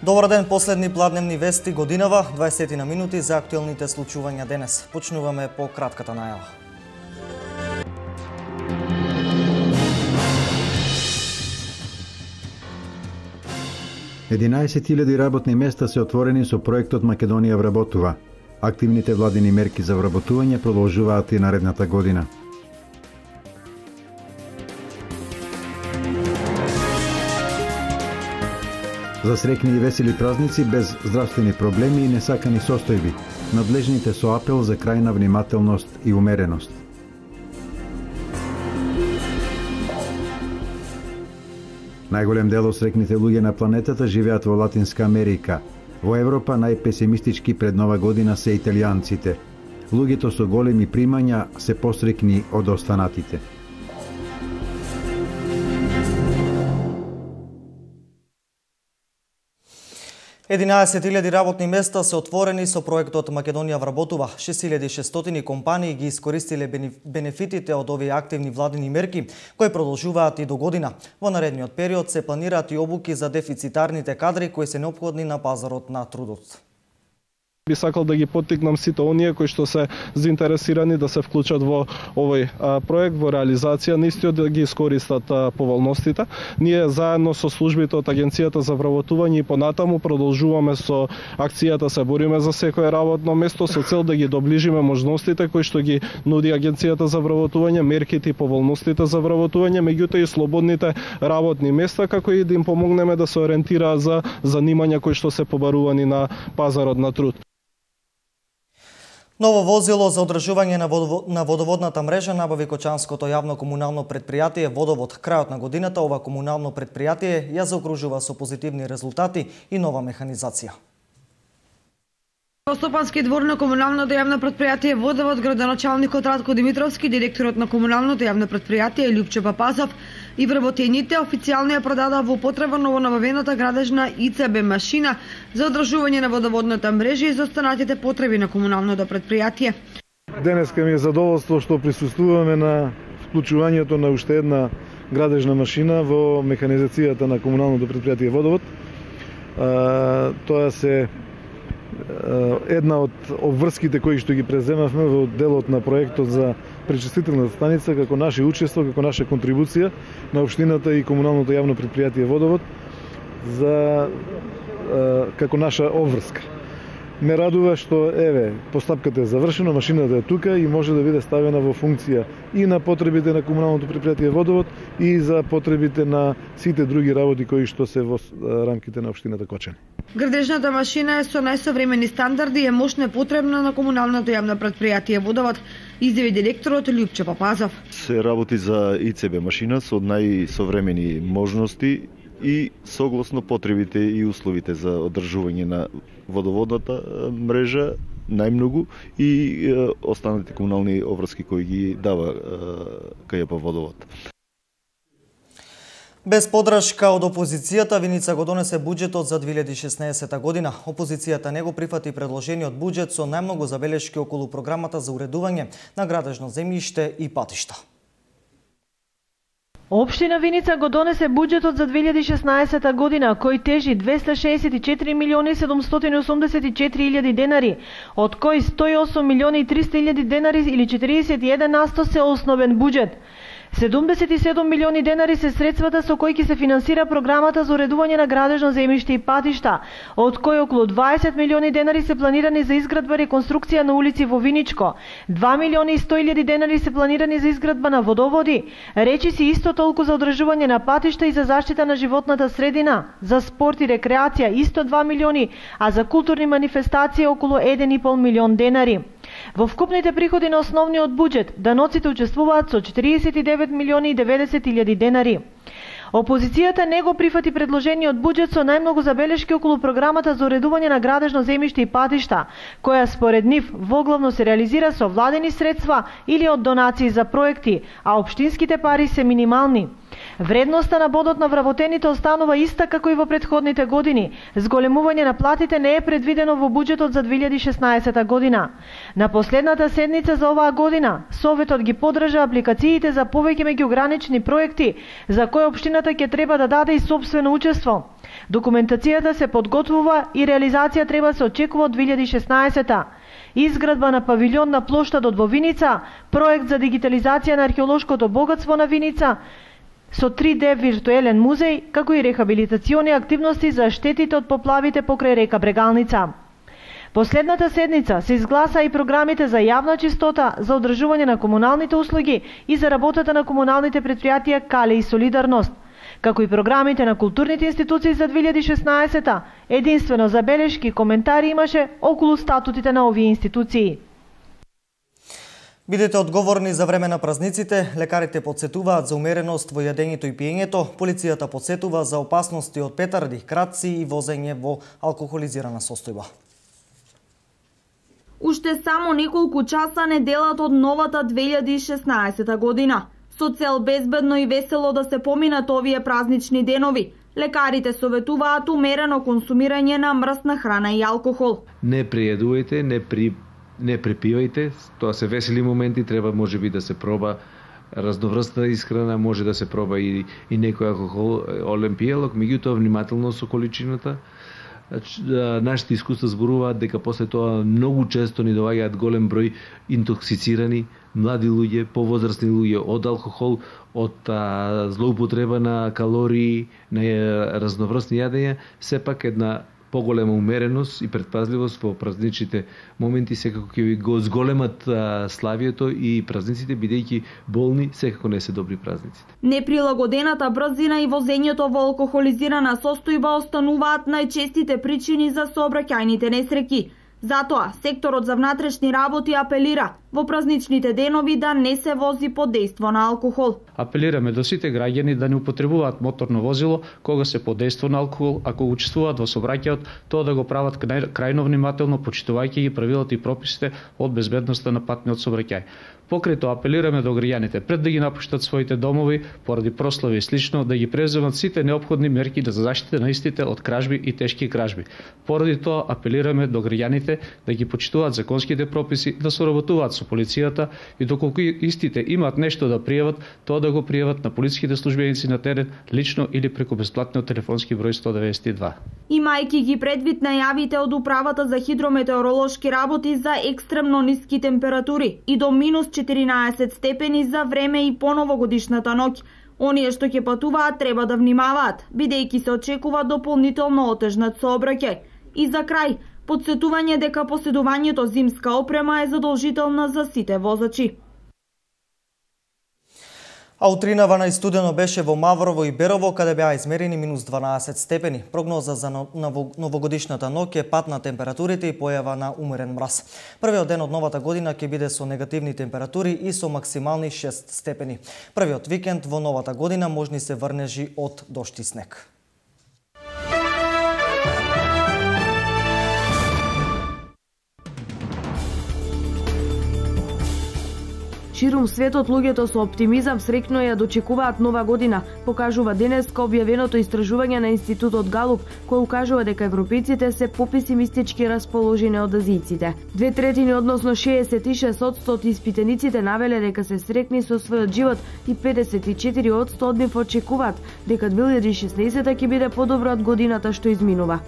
Добар ден, последни пладневни вести годинава, 20 на минути за актуелните случувања денес. Почнуваме по кратката најава. Единаесет работни места се отворени со проектот Македонија вработува. Активните владини мерки за вработување продолжуваат и наредната година. За среќни и весели празници без здравствени проблеми и несакани состојби, надлежните со апел за крајна внимателност и умереност. Најголем дел од среќните луѓе на планетата живеат во Латинска Америка. Во Европа најпесимистички пред нова година се италијанците. Луѓето со големи примања се посреќни од останатите. Единаесет работни места се отворени со проектот Македонија вработува. 6600 компании ги искористиле бенефитите од овие активни владини мерки, кои продолжуваат и до година. Во наредниот период се планираат и обуки за дефицитарните кадри кои се неопходни на пазарот на трудот. Би сакал да ги поттикнам сите оние кои што се заинтересирани да се вклучат во овој проект, во реализација на истиот, да ги искористат поволностите. Ние заедно со службите од Агенцијата за вработување и понатаму продолжуваме со акцијата Се бориме за секое работно место со цел да ги доближиме можностите кои што ги нуди Агенцијата за вработување, мерките и поволностите за вработување, меѓутоа и слободните работни места, како и да им помогнеме да се ориентираат за занимања кои што се побарувани на пазарот на труд. Ново возило за одржување на водоводната мрежа набави Кочанското јавно комунално предпријатие Водовод. Крајот на годината ова комунално предпријатие ја заокружува со позитивни резултати и нова механизација. Во Стопански двор на комуналното јавно предпријатие Водовод, градоначалникот Радко Димитровски, директорот на комуналното јавно предпријатие Љупчо Папазов и вработените официјално ја продадоа во употреба новонабавената градежна ИЦБ машина за одржување на водоводната мрежа и за останатите потреби на комуналното предпријатие. Денеска ми е задоволство што присуствуваме на вклучувањето на уште една градежна машина во механизацијата на комуналното предпријатие Водовод. Тоа се една од обврските кои што ги преземавме во делот на проектот за пречистителната станица како наше учество, како наша контрибуција на општината и комуналното јавно предпријатие Водовод за како наша обврска. Ме радува што постапката е завршена, машината е тука и може да биде ставена во функција и на потребите на комуналното предпријатие Водовод и за потребите на сите други работи кои што се во рамките на општината Кочани. Градежната машина е со најсовремени стандарди и е мощно потребна на комуналното јавно предпријатие Водовод, изјави директорот Љупчо Папазов. Се работи за ИЦБ машина со најсовремени можности и согласно потребите и условите за одржување на водоводната мрежа најмногу и останатите комунални обврски кои ги дава КЈП Водовод. Без подршка од опозицијата, Виница го донесе буџетот за 2016 година. Опозицијата не го прифати предложениот буџет со најмногу забелешки околу програмата за уредување на градежно земјиште и патишта. Општина Виница го донесе буџетот за 2016 година, кој тежи 264.784.000 денари, од кои 108.300.000 денари или 41% се основен буџет. 77 милиони денари се средствата со кои ќе се финансира програмата за уредување на градежно земјиште и патишта, од кои околу 20 милиони денари се планирани за изградба и реконструкција на улици во Виничко, 2 милиони и 100.000 денари се планирани за изградба на водоводи, речиси исто толку за одржување на патишта и за заштита на животната средина, за спорт и рекреација исто 2 милиони, а за културни манифестации околу 1,5 милион денари. Во вкупните приходи на основниот буџет, даноците учествуваат со 49 милиони и 90.000 денари. Опозицијата не го прифати предложениот буџет со најмногу забелешки околу програмата за уредување на градежно земјиште и патишта, која според нив воглавно се реализира со владени средства или од донации за проекти, а општинските пари се минимални. Вредноста на бодот на вработените останува иста како и во претходните години. Зголемување на платите не е предвидено во буџетот за 2016 година. На последната седница за оваа година, Советот ги подржа апликациите за повеќе меѓугранични проекти, за кои општината ќе треба да даде и сопствено учество. Документацијата се подготвува и реализација треба се очекува од 2016. Изградба на павилјон на плоштадот во Виница, проект за дигитализација на археолошкото богатство на Виница, со 3D виртуелен музеј, како и рехабилитациони активности за штетите од поплавите покрај река Брегалница. Последната седница се изгласа и програмите за јавна чистота, за одржување на комуналните услуги и за работата на комуналните претпријатија Кале и Солидарност, како и програмите на културните институции за 2016-та. Единствено забелешки и коментари имаше околу статутите на овие институции. Бидете одговорни за време на празниците, лекарите подсетуваат за умереност во јадењето и пиењето, полицијата подсетува за опасности од петарди, крадци и возење во алкохолизирана состојба. Уште само неколку часа неделат од новата 2016 година. Со цел безбедно и весело да се поминат овие празнични денови, лекарите советуваат умерено консумирање на мрсна храна и алкохол. Не приедувајте, не препивајте, тоа се весели моменти, треба можеби да се проба разноврстна исхрана, може да се проба и некој алкохол, олем пиелок, меѓутоа внимателно со количината. Нашите искуства зборуваат дека после тоа многу често ни доаѓаат голем број интоксицирани млади луѓе, повозрасни луѓе од алкохол, од злоупотреба на калории, на разноврстни јадења, сепак една поголема умереност и предпазливост во празничните моменти секако ќе го зголемат славието и празниците, бидејќи болни секако не се добри празниците. Неприлагодената брзина и возењето во алкохолизирана состојба остануваат најчестите причини за сообраќајните несреќи. Затоа, секторот за внатрешни работи апелира во празничните денови да не се вози под дејство на алкохол. Апелираме до сите граѓани да не употребуваат моторно возило кога се под дејство на алкохол, ако учествуваат во сообраќајот, тоа да го прават крајно внимателно, почитувајќи ги правилата и прописите од безбедноста на патниот сообраќај. Покрај тоа апелираме до граѓаните пред да ги напуштат своите домови поради прослави и слично, да ги преземат сите неопходни мерки за заштита на истите од кражби и тешки кражби. Поради тоа апелираме до граѓаните да ги почитуваат законските прописи, да соработуваат со полицијата и доколку истите имаат нешто да пријават, тоа да го пријават на полициските службеници на терен, лично или преку бесплатниот телефонски број 192. Имајќи ги предвид најавите од Управата за хидрометеоролошки работи за екстремно ниски температури и до минус 14 степени за време и по новогодишната ноќ, оние што ќе патуваат треба да внимаваат, бидејќи се очекува дополнително отежнат сообраќај. И за крај, подсетување дека поседувањето зимска опрема е задолжителна за сите возачи. А утринава најстудено беше во Маврово и Берово, каде беа измерени минус 12 степени. Прогноза за новогодишната ноќ е пад на температурите и појава на умерен мраз. Првиот ден од новата година ќе биде со негативни температури и со максимални 6 степени. Првиот викенд во новата година можни се врнежи од дожд и снег. Ширум светот луѓето со оптимизам среќно ја дочекуваат нова година, покажува денеска објавеното истражување на Институтот Галуп, кој укажува дека европејците се попесимистички расположени од азијците. 2/3, односно 66% од испитаниците навеле дека се среќни со својот живот и 54% од нив очекуваат дека 2016 ќе биде подобро од годината што изминува.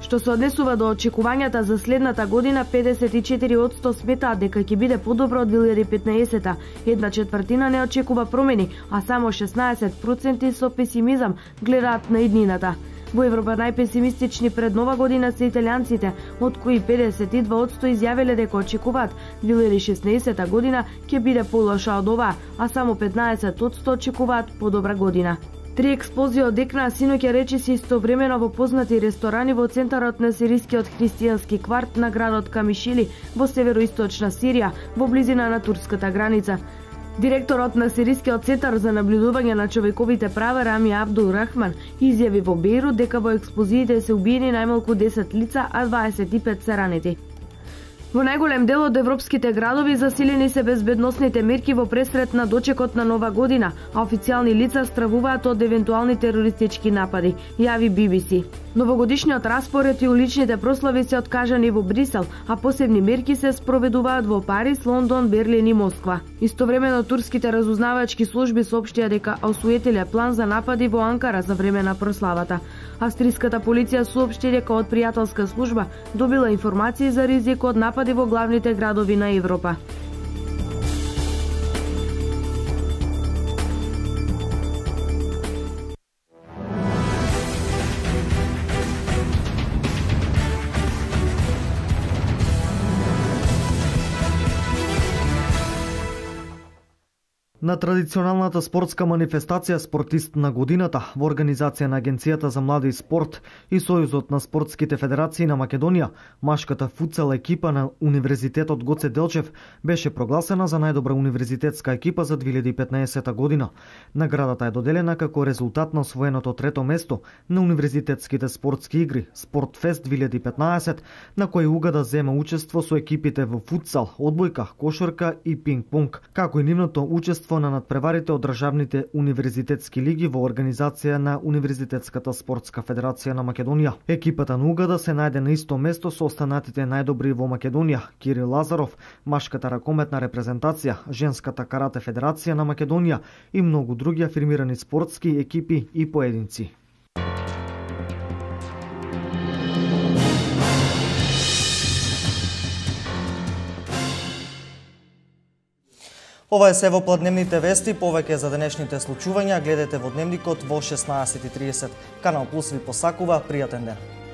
Што се однесува до очекувањата за следната година, 54% сметаат дека ќе биде подобро од 2015-та. 1/4 не очекува промени, а само 16% со песимизам гледаат на иднината. Во Европа најпесимистични пред нова година се италијанците, од кои 52% изјавиле дека очекуваат 2016 година ќе биде полоша од оваа, а само 15% очекуваат подобра година. 3 експлозии одекнаа синоќа речиси истовремено во познати ресторани во центарот на сирискиот христијански кварт на градот Камишили во североисточна Сирија, во близина на турската граница. Директорот на Сирискиот центар за наблюдување на човековите права Рами Абдул Рахман изјави во Бејрут дека во експлозиите се убиени најмалку 10 лица, а 25 се ранети. Во најголем дел од европските градови засилени се безбедносните мерки во пресрет на дочекот на Нова година, а официјални лица стравуваат од евентуални терористички напади, јави BBC. Новогодишниот распоред и уличните прослави се откажани во Брисел, а посебни мерки се спроведуваат во Париз, Лондон, Берлин и Москва. Истовремено турските разузнавачки служби соопштија дека осуетиле план за напади во Анкара за време на прославата. Австриската полиција соопшти дека од пријателска служба добила информации за ризик од напади во главните градови на Европа. На традиционалната спортска манифестација Спортист на годината во организација на Агенцијата за млади и спорт и Сојузот на спортските федерации на Македонија, машката футсал екипа на Универзитетот Гоце Делчев беше прогласена за најдобра универзитетска екипа за 2015 година. Наградата е доделена како резултат на освоеното трето место на универзитетските спортски игри Спортфест 2015, на кој уга да зема учество со екипите во футсал, одбојка, кошарка и пинг-понг, како и нивното учество на надпреварите од државните универзитетски лиги во организација на Универзитетската спортска федерација на Македонија. Екипата на Угада се најде на исто место со останатите најдобри во Македонија: Кирил Лазаров, машката ракометна репрезентација, женската карате федерација на Македонија и многу други афирмирани спортски екипи и поединци. Ова е се во Пладневните вести. Повеќе за денешните случувања гледате во Дневникот во 16:30. Канал Плюс ви посакува пријатен ден.